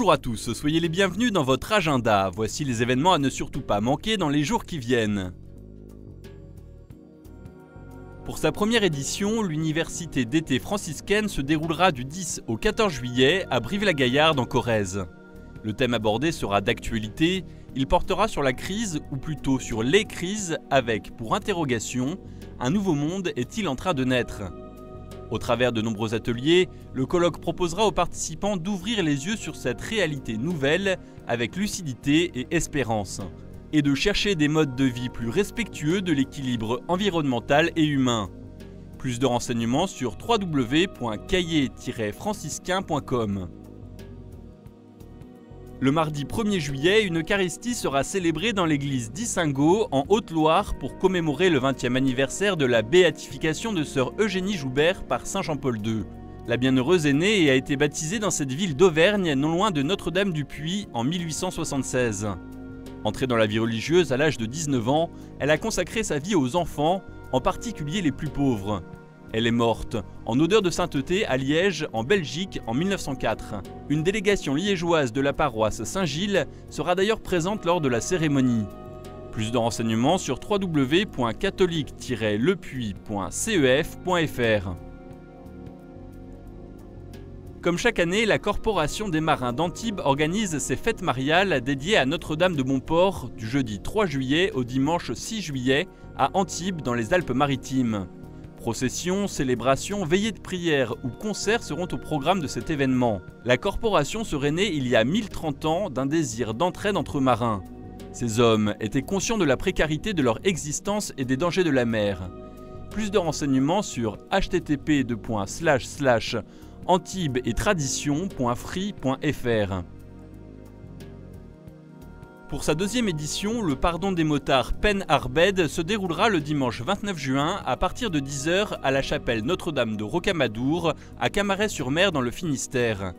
Bonjour à tous, soyez les bienvenus dans votre agenda. Voici les événements à ne surtout pas manquer dans les jours qui viennent. Pour sa première édition, l'université d'été franciscaine se déroulera du 10 au 14 juillet à Brive-la-Gaillarde en Corrèze. Le thème abordé sera d'actualité, il portera sur la crise, ou plutôt sur les crises, avec, pour interrogation, un nouveau monde est-il en train de naître ? Au travers de nombreux ateliers, le colloque proposera aux participants d'ouvrir les yeux sur cette réalité nouvelle avec lucidité et espérance, et de chercher des modes de vie plus respectueux de l'équilibre environnemental et humain. Plus de renseignements sur www.cahier-franciscain.com. Le mardi 1er juillet, une Eucharistie sera célébrée dans l'église d'Yssingeaux, en Haute-Loire, pour commémorer le 20e anniversaire de la béatification de sœur Eugénie Joubert par saint Jean-Paul II. La bienheureuse est née et a été baptisée dans cette ville d'Auvergne, non loin de Notre-Dame-du-Puy, en 1876. Entrée dans la vie religieuse à l'âge de 19 ans, elle a consacré sa vie aux enfants, en particulier les plus pauvres. Elle est morte, en odeur de sainteté, à Liège, en Belgique, en 1904. Une délégation liégeoise de la paroisse Saint-Gilles sera d'ailleurs présente lors de la cérémonie. Plus de renseignements sur www.catholique-lepuy.cef.fr. Comme chaque année, la Corporation des marins d'Antibes organise ses fêtes mariales dédiées à Notre-Dame de Montport du jeudi 3 juillet au dimanche 6 juillet à Antibes dans les Alpes-Maritimes. Processions, célébrations, veillées de prière ou concerts seront au programme de cet événement. La corporation serait née il y a 1030 ans d'un désir d'entraide entre marins. Ces hommes étaient conscients de la précarité de leur existence et des dangers de la mer. Plus de renseignements sur http://antibes-et-tradition.free.fr. Pour sa deuxième édition, le Pardon des motards Pen Arbed se déroulera le dimanche 29 juin à partir de 10 h à la chapelle Notre-Dame de Rocamadour à Camaret-sur-Mer dans le Finistère.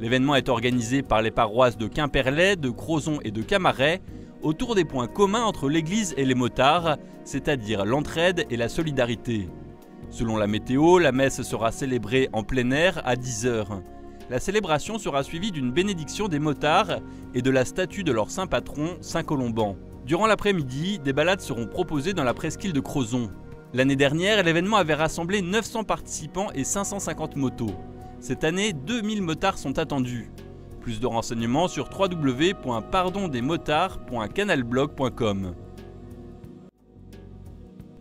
L'événement est organisé par les paroisses de Quimperlé, de Crozon et de Camaret autour des points communs entre l'église et les motards, c'est-à-dire l'entraide et la solidarité. Selon la météo, la messe sera célébrée en plein air à 10 h. La célébration sera suivie d'une bénédiction des motards et de la statue de leur saint patron, Saint Colomban. Durant l'après-midi, des balades seront proposées dans la presqu'île de Crozon. L'année dernière, l'événement avait rassemblé 900 participants et 550 motos. Cette année, 2000 motards sont attendus. Plus de renseignements sur www.pardondesmotards.canalblog.com.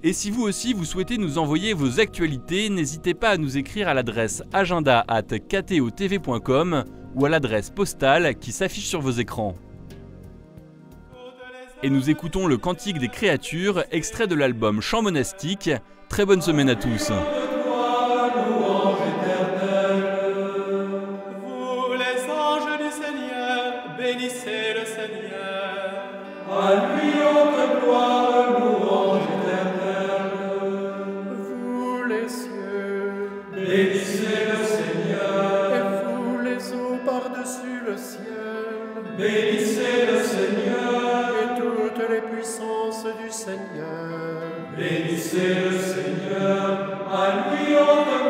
Et si vous aussi vous souhaitez nous envoyer vos actualités, n'hésitez pas à nous écrire à l'adresse agenda@ktotv.com ou à l'adresse postale qui s'affiche sur vos écrans. Et nous écoutons le Cantique des créatures, extrait de l'album Chant monastique. Très bonne semaine à tous. Vous les anges du Seigneur, bénissez le Seigneur. À lui entre gloire, louange éternelle. Vous les cieux, Bénissez le Seigneur. et vous les eaux par-dessus le ciel, Bénissez le Seigneur. et toutes les puissances du Seigneur. Bénissez le Seigneur. À lui entre